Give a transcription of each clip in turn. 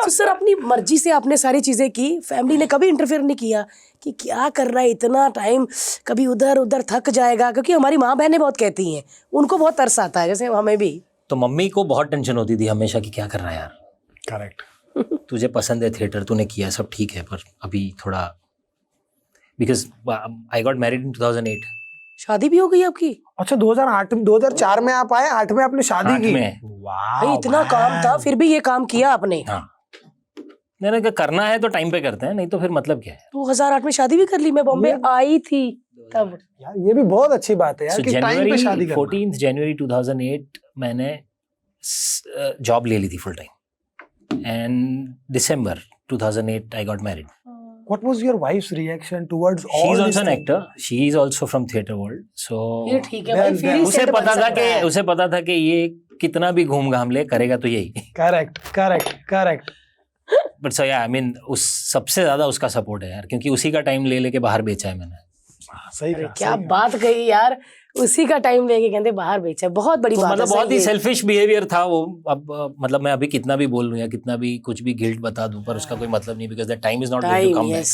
तो सर अपनी मर्जी से आपने सारी चीजें की, फैमिली ने कभी इंटरफेयर नहीं किया कि क्या कर रहा है इतना टाइम, कभी उधर उधर थक जाएगा? क्योंकि हमारी माँ बहनें बहुत कहती हैं, उनको बहुत तरस आता है, जैसे हमें भी। तो मम्मी को बहुत टेंशन होती थी हमेशा कि क्या कर रहा है यार, करेक्ट। तुझे पसंद है थिएटर, तूने किया, सब ठीक है, पर अभी थोड़ा, because I got married in 2008। शादी भी हो गई आपकी? अच्छा 2004 में आप आए, 8 में आपने शादी की? भाई इतना काम था फिर भी ये काम किया आपने? हाँ, मैंने कहा करना है तो टाइम पे करते हैं, नहीं तो फिर मतलब क्या है। 2008 में शादी भी कर ली? मैं बॉम्बे आई थी तब। यार ये भी बहुत अच्छी बात है यार कि टाइम पे शादी करना। 14 जनवरी 2008 मैंने जॉब ले ली थी full time, and December 2008 I got married. What was your wife's reaction towards all She is this also an thing? actor. She is also from theatre world. So ये ठीक है भाई, फिर ही उसे सेट बन पता था सकता है। कि उसे पता था कि ये कितना भी घूम घाम ले करेगा तो यही। करेक्ट। बट सो या आई मीन उस सबसे ज्यादा उसका सपोर्ट है यार, क्योंकि उसी का टाइम ले लेके बाहर बेचा है मैंने। सही अरे कहा, क्या सही बात कही यार, उसी का टाइम लेके कहते बाहर बेचा, बहुत बड़ी तो बात मतलब है। बहुत ही सही है। सेल्फिश बिहेवियर था वो। अब मतलब मैं अभी कितना भी बोल लूं या कितना भी कुछ भी गिल्ट बता दूं, पर उसका कोई मतलब नहीं, because the time is not going to time, come back. Yes.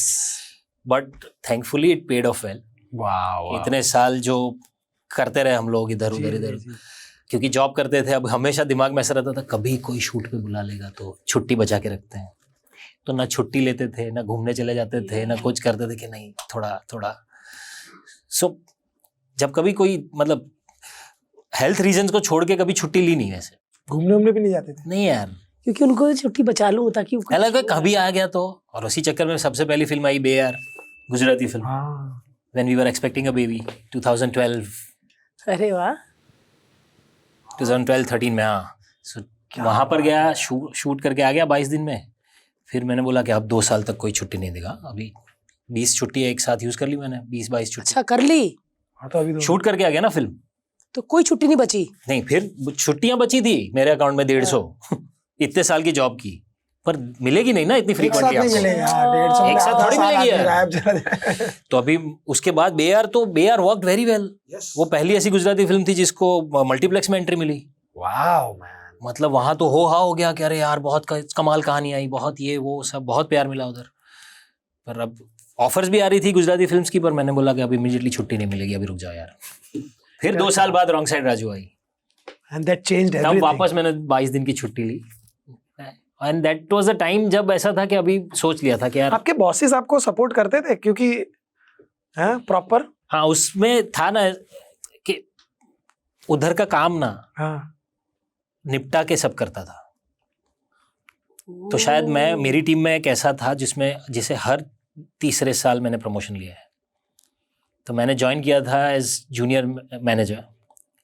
But thankfully it paid off well. वाह इतने साल जो करते रहे हम लोग इधर उधर, क्योंकि जॉब करते थे, अब हमेशा दिमाग में ऐसा रहता था कभी कोई शूट पे बुला लेगा तो छुट्टी बचा के रखते हैं, तो ना छुट्टी लेते थे, ना घूमने चले जाते थे, ना कुछ करते थे कि नहीं थोड़ा। सो जब कभी कोई मतलब हेल्थ रीजंस को छोड़ के कभी छुट्टी ली नहीं वैसे। घूमने भी नहीं जाते थे? नहीं यार, क्योंकि उनको छुट्टी बचा लूं ताकि वो अलग कभी आ गया तो। और उसी चक्कर में सबसे पहली फिल्म आई बेयार, गुजराती फिल्म, हाँ। When we were expecting a baby, 2012। अरे वाह। 2012-13 में, हाँ। सो वहाँ पर गया, शूट करके आ गया 22 दिन में। फिर मैंने बोला कि अब 2 साल तक कोई छुट्टी नहीं देगा। अभी 20 छुट्टियाँ एक साथ यूज कर ली मैंने, 20-22 छुट्टी। अच्छा कर ली? हाँ तो अभी तो शूट करके आ गया ना फिल्म, तो कोई छुट्टी नहीं बची? नहीं, फिर छुट्टियां बची थी मेरे अकाउंट में 150 इतने साल की जॉब की, पर मिलेगी नहीं ना इतनी एक साथ फ्रीक्वेंटली नहीं आपको। मिलेगा, 150 एक साथ थोड़ी मिलेगी यार। गायब चला जाए। तो अभी उसके बाद बेयार वर्कड वेरी वेल। वो पहली ऐसी गुजराती फिल्म थी जिसको मल्टीप्लेक्स में एंट्री मिली। Wow man. मतलब वहां तो हो गया कि अरे यार बहुत कमाल कहानी आई, बहुत ये वो सब, बहुत प्यार मिला उधर। पर अब ऑफर्स भी आ रही थी गुजराती फिल्म्स की, पर मैंने बोला कि अब इमीडिएटली छुट्टी नहीं मिलेगी, अभी रुक जाओ यार। फिर 2 साल बाद रॉन्ग साइड राजू आई, एंड दैट चेंज्ड तब एवरीथिंग। वापस मैंने 22 दिन की छुट्टी ली। And that was the time जब ऐसा था कि अभी सोच लिया था कि यार। आपके बॉसेस आपको सपोर्ट करते थे क्योंकि हैं प्रॉपर? हाँ, उसमें था ना कि उधर का काम ना हाँ निपटा के सब करता था। तो शायद मेरी टीम में एक ऐसा था जिसे हर तीसरे साल मैंने प्रमोशन लिया है। तो मैंने ज्वाइन किया था एज जूनियर मैनेजर।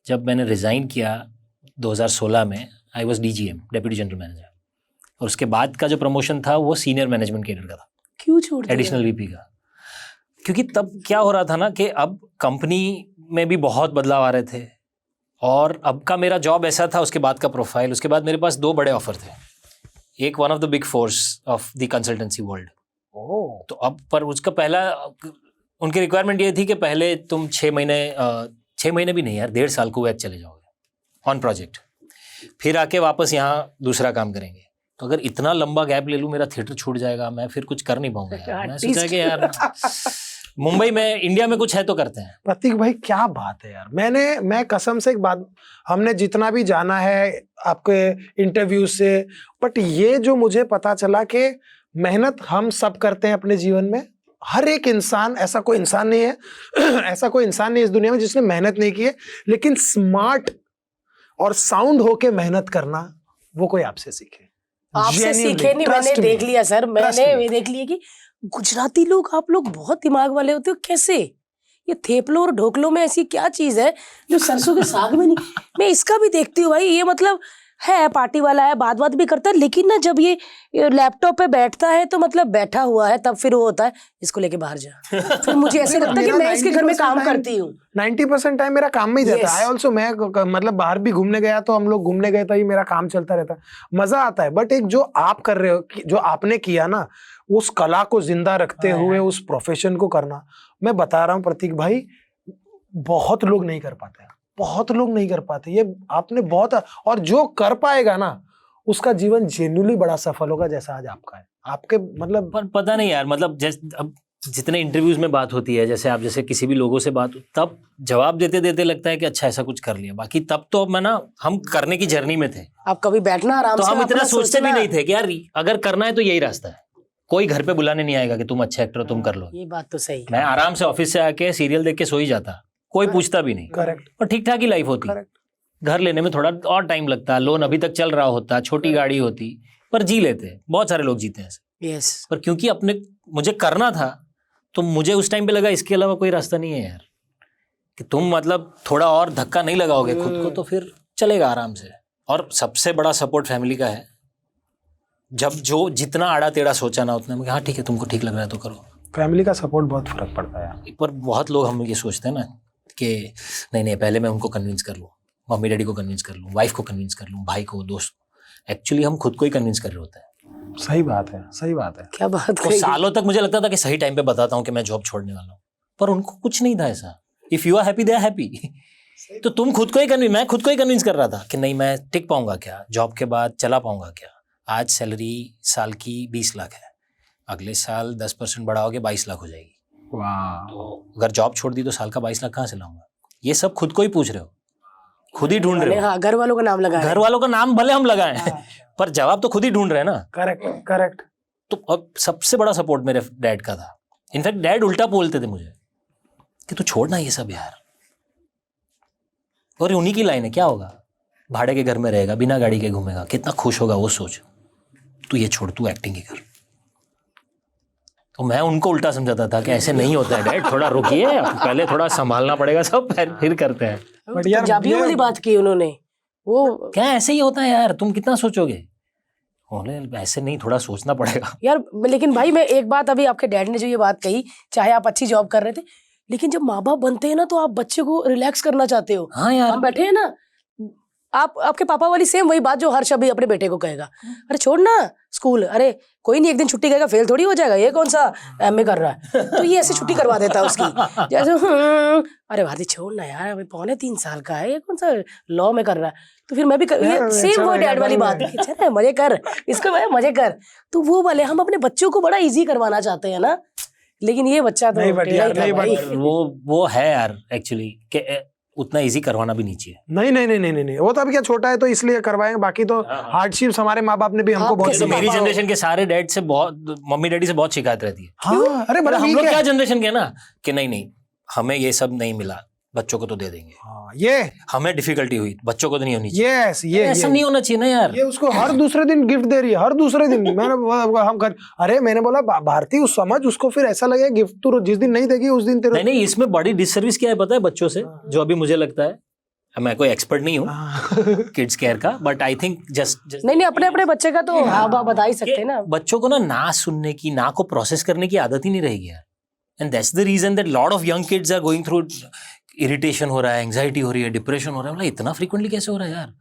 जब मैंने रिज़ाइन किया 2016 में, I was DGM, deputy general manager. और उसके बाद का जो प्रमोशन था वो सीनियर मैनेजमेंट कैडर का था। क्यों छोड़ दिया? एडिशनल VP का। क्योंकि तब क्या हो रहा था ना कि अब कंपनी में भी बहुत बदलाव आ रहे थे, और अब का मेरा जॉब ऐसा था, उसके बाद का प्रोफाइल, उसके बाद मेरे पास 2 बड़े ऑफर थे। एक one of the big force of the consultancy world. तो अब पर उसका पहला उनकी रिक्वायरमेंट ये थी कि पहले तुम 6 महीने भी नहीं यार, 1.5 साल कुवैत चले जाओगे ऑन प्रोजेक्ट, फिर आके वापस यहाँ दूसरा काम करेंगे। तो अगर इतना लंबा गैप ले लूँ, मेरा थिएटर छूट जाएगा, मैं फिर कुछ कर नहीं पाऊंगा यार। मैं सोचा कि यार मुंबई में, इंडिया में कुछ है तो करते हैं। प्रतीक भाई क्या बात है यार। मैं कसम से एक बात, हमने जितना भी जाना है आपके इंटरव्यू से, बट ये जो मुझे पता चला कि मेहनत हम सब करते हैं अपने जीवन में। हर एक इंसान, ऐसा कोई इंसान नहीं है ऐसा कोई इंसान नहीं इस दुनिया में जिसने मेहनत नहीं की है, लेकिन स्मार्ट और साउंड होके मेहनत करना वो कोई आपसे सीखे। आपसे सीखे नहीं, मैंने देख लिया सर, मैंने ये देख लिया कि गुजराती लोग, आप लोग बहुत दिमाग वाले होते हो। कैसे ये थेपलो और ढोकलो में ऐसी क्या चीज है जो सरसों के साग में नहीं? मैं इसका भी देखती हूँ भाई, ये मतलब है पार्टी वाला है, बात भी करता है, लेकिन ना जब ये लैपटॉप पे बैठता है तो मतलब बैठा हुआ है, तब फिर वो होता है इसको लेके बाहर जा। फिर मुझे ऐसे लगता है कि मैं इसके घर में काम करती हूँ। 90% टाइम मेरा काम में ही जाता है। Yes. आई ऑल्सो, मैं मतलब बाहर भी घूमने गया तो हम लोग घूमने गए, तभी मेरा काम चलता रहता है, मजा आता है। बट एक जो आप कर रहे हो, जो आपने किया ना, उस कला को जिंदा रखते हुए उस प्रोफेशन को करना, मैं बता रहा हूँ प्रतीक भाई, बहुत लोग नहीं कर पाते, बहुत लोग नहीं कर पाते। ये आपने बहुत, और जो कर पाएगा ना उसका जीवन जेन्युइनली बड़ा सफल होगा जैसा आज आपका है। आपके मतलब पर पता नहीं यार, मतलब जैसे अब जितने इंटरव्यूज में बात होती है, जैसे किसी भी लोगों से बात, तब जवाब देते देते लगता है कि अच्छा ऐसा कुछ कर लिया। बाकी तब तो मैं ना, हम करने की जर्नी में थे। आप कभी बैठना आराम तो से हम इतना अपना सोचते भी सोचना। नहीं थे कि यार अगर करना है तो यही रास्ता है। कोई घर पे बुलाने नहीं आएगा कि तुम अच्छे एक्टर हो, तुम कर लो। ये बात तो सही। मैं आराम से ऑफिस से आके सीरियल देख के सो ही जाता, कोई पूछता भी नहीं। करेक्ट और ठीक ठाक ही लाइफ होती। घर लेने में थोड़ा और टाइम लगता, लोन अभी तक चल रहा होता, छोटी गाड़ी होती, पर जी लेते। बहुत सारे लोग जीते हैं ऐसे। यस। पर क्योंकि अपने मुझे करना था, तो मुझे उस टाइम पे लगा इसके अलावा कोई रास्ता नहीं है यार, कि तुम मतलब थोड़ा और धक्का नहीं लगाओगे खुद को तो फिर चलेगा आराम से। और सबसे बड़ा सपोर्ट फैमिली का है। जब जो जितना आड़ा टेढ़ा सोचा ना, उतना में हाँ ठीक है, तुमको ठीक लग रहा है तो करो। फैमिली का सपोर्ट बहुत फर्क पड़ता है यार। पर बहुत लोग हम ये सोचते हैं ना कि नहीं पहले मैं उनको कन्विंस कर लूँ, मम्मी डैडी को कन्विंस कर लूँ, वाइफ को कन्विंस कर लूँ, भाई को, दोस्त को। एक्चुअली हम खुद को ही कन्विंस कर रहे होते हैं। सही बात है, सही बात है। क्या बात तो कही। सालों तक मुझे लगता था कि सही टाइम पे बताता हूँ कि मैं जॉब छोड़ने वाला हूँ, पर उनको कुछ नहीं था ऐसा। If you are happy they are happy. तो तुम खुद को ही मैं खुद को ही कन्विंस कर रहा था कि नहीं मैं टिक पाऊंगा क्या, जॉब के बाद चला पाऊंगा क्या। आज सैलरी साल की 20 लाख है, अगले साल 10% बढ़ाओगे 22 लाख हो जाएगी। वाह। तो अगर जॉब छोड़ दी तो साल का 22 लाख कहाँ से लाऊंगा। ये सब खुद को ही पूछ रहे हो, खुद ही ढूंढ रहे हो। हाँ, घर वालों का नाम लगाए। घर वालों का नाम भले हम लगाएं, पर जवाब तो खुद ही ढूंढ रहे हैं ना। Correct correct. तो अब सबसे बड़ा सपोर्ट मेरे डैड का था। इनफैक्ट डैड उल्टा बोलते थे मुझे कि तू छोड़ना ये सब यार, और उन्हीं की लाइन है, क्या होगा, भाड़े के घर में रहेगा, बिना गाड़ी के घूमेगा, कितना खुश होगा वो सोच। तू ये छोड़, तू एक्टिंग ही कर। तो मैं उनको उल्टा समझाता था कि ऐसे नहीं होता है डैड, थोड़ा रुकिए, पहले थोड़ा संभालना पड़ेगा सब, फिर करते हैं। बट यार पंजाबियों वाली बात की उन्होंने, वो क्या ऐसे ही होता है यार, तुम कितना सोचोगे। बोले ऐसे नहीं, थोड़ा सोचना पड़ेगा यार। लेकिन भाई मैं एक बात, अभी आपके डैड ने जो ये बात कही, चाहे आप अच्छी जॉब कर रहे थे, लेकिन जब माँ बाप बनते हैं ना तो आप बच्चे को रिलैक्स करना चाहते हो। हाँ यार, हम बैठे हैं ना, आपके पापा वाली सेम वही बात जो हर्ष अभी अपने बेटे को कहेगा, अरे छोड़ ना स्कूल, अरे कोई नहीं, एक दिन छुट्टी करेगा, फेल थोड़ी हो जाएगा, ये कौन सा एमए कर रहा है। तो ये ऐसे छुट्टी करवा देता है उसकी, जैसे अरे भारती छोड़ ना यार, अभी 3.25 साल का है, ये कौन सा लॉ में कर रहा है। तो फिर मैं भी ये सेम वो डैड वाली बात है कि चल मजे कर, इसको मजे कर। तो वो वाले हम अपने बच्चों को बड़ा इजी करवाना चाहते हैं ना, लेकिन ये बच्चा तो टेढ़ा ही था भाई। वो है यार एक्चुअली कि उतना इजी करवाना भी नहीं चाहिए। नहीं, वो तो अभी क्या छोटा है तो इसलिए करवाएंगे, बाकी तो हार्डशिप्स हमारे माँ बाप ने भी हमको बहुत। तो मेरी जनरेशन के सारे डैड से बहुत, मम्मी डैडी से बहुत शिकायत रहती है। हाँ, अरे बड़ा हम लोग क्या जनरेशन के ना कि नहीं हमें ये सब नहीं मिला, बच्चों को तो दे देंगे। हाँ, ये हमें डिफिकल्टी हुई, बच्चों को तो नहीं होनी चाहिए। ये ऐसा नहीं होना चाहिए ना यार। ये उसको हर दूसरे दिन गिफ्ट दे रही है, हर दूसरे दिन। मैंने बोला भारती उस समझ उसको, फिर ऐसा लगे गिफ्ट तू जिस दिन नहीं देगी उस दिन तेरे। नहीं, इसमें बड़ी डिसर्विस क्या है पता है बच्चों से, जो अभी मुझे लगता है, मैं कोई एक्सपर्ट नहीं हूँ किड्स केयर का, बट आई थिंक जस्ट नहीं अपने बच्चे का तो हाँ बता ही सकते हैं ना। बच्चों को ना सुनने की, ना को प्रोसेस करने की आदत ही नहीं रहेगी यार। And that's the reason that lot of young kids are going through, irritation हो रहा है, एंग्जाइटी हो रही है, डिप्रेशन हो रहा है। मतलब इतना फ्रीक्वेंटली कैसे हो रहा है यार।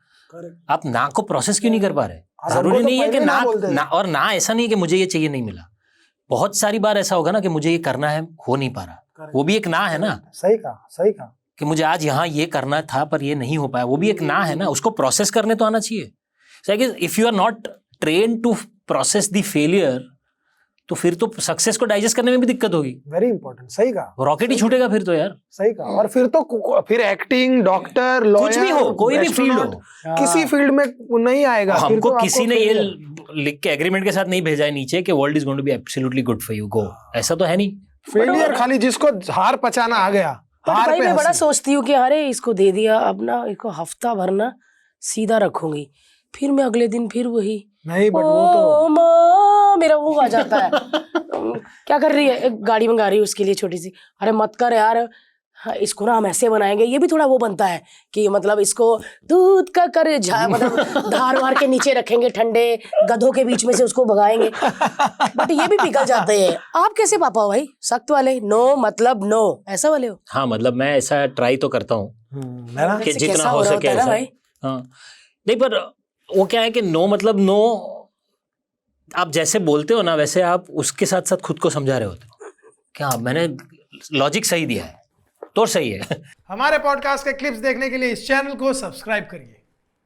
आप ना को प्रोसेस क्यों नहीं कर पा रहे। जरूरी नहीं है कि ना और ना, ऐसा नहीं है कि मुझे ये चाहिए नहीं मिला। बहुत सारी बार ऐसा होगा ना कि मुझे ये करना है, हो नहीं पा रहा, वो भी एक ना है ना। सही कहा कि मुझे आज यहाँ ये करना था पर ये नहीं हो पाया, वो भी एक ना है ना। उसको प्रोसेस करने तो आना चाहिए। So if you are not train to process the failure, तो फिर तो सक्सेस को डाइजेस्ट करने में भी दिक्कत होगी। वेरी इंपॉर्टेंट, सही कहा। रॉकेट ही छूटेगा फिर तो यार। सही कहा। और फिर एक्टिंग, डॉक्टर, लॉयर, कुछ भी हो, कोई भी फील्ड हो, किसी फील्ड में नहीं आएगा। हमको किसी ने ये लिख के एग्रीमेंट के साथ नहीं भेजा है नीचे कि world is going to be absolutely good for you, go, ऐसा तो है नहीं। फेलियर खाली जिसको हार पचाना आ गया। भाई मैं बड़ा सोचती हूँ कि अरे इसको दे दिया, अब ना इसको हफ्ता भर ना सीधा रखूंगी, फिर मैं अगले दिन फिर वही। नहीं बट वो तो माँ, मेरा वो आ जाता है। क्या कर रही है, एक गाड़ी मंगा रही है उसके लिए छोटी सी, अरे मत कर यार, हाँ, इसको ना हम ऐसे बनाएंगे। ये भी थोड़ा वो बनता है कि मतलब इसको दूध का कर मतलब धार वार के नीचे रखेंगे, ठंडे गधों के बीच में से उसको भगाएंगे, बट ये भी पिघल जाते हैं। आप कैसे पापा हो भाई, सख्त वाले, नो मतलब नो, ऐसा वाले हो? हाँ मतलब मैं ऐसा ट्राई तो करता हूँ कि जितना हो सके ऐसा। हाँ नहीं, पर वो क्या है कि नो मतलब नो, आप जैसे बोलते हो ना वैसे आप उसके साथ साथ खुद को समझा रहे होते हो। क्या मैंने लॉजिक सही दिया है तो सही है। हमारे पॉडकास्ट के क्लिप्स देखने के लिए इस चैनल को सब्सक्राइब करिए।